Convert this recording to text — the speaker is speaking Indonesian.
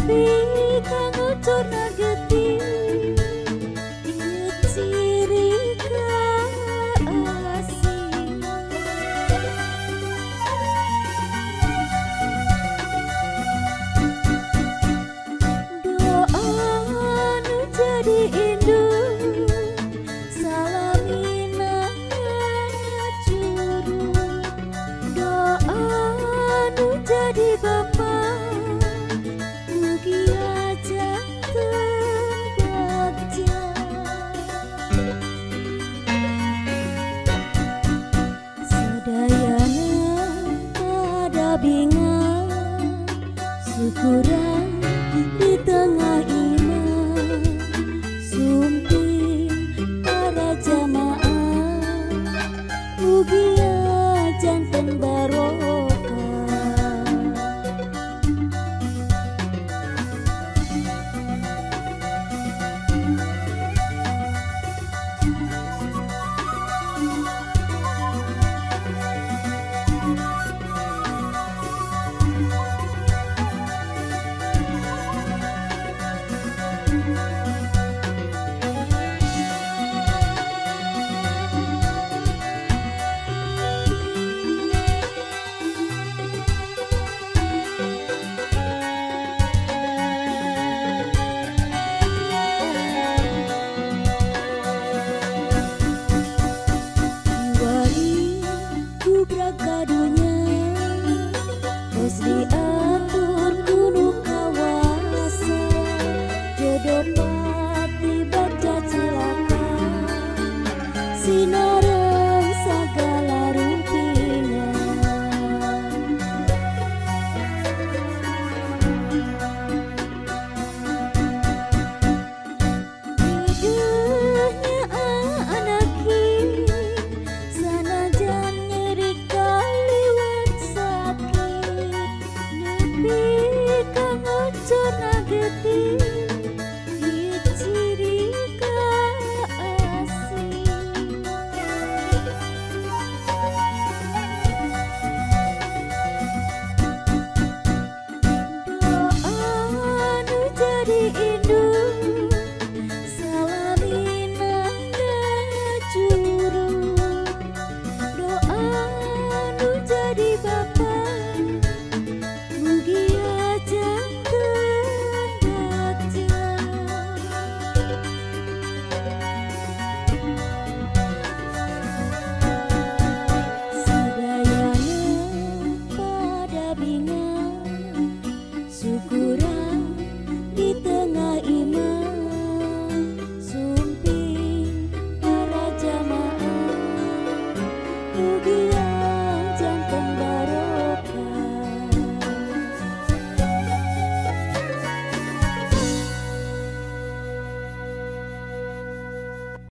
Nepi kang uturna getih ieu ciri kasih. Doa nu jadi indung salamina ngajuru. Doa nu jadi bapa mugia janten bagja. Sadayana pada bingang syukuran di tengah iman sumping para jamaah mugia janten barokah. Kadunya terus diatur kudu kawasa jodoh pati baca cilaka sinareng sagala rupina. Hidupnya anaki sanajan nyeri kaliwat sakit nepi kang ucurna getih ieu ciri kasih. Doa nu jadi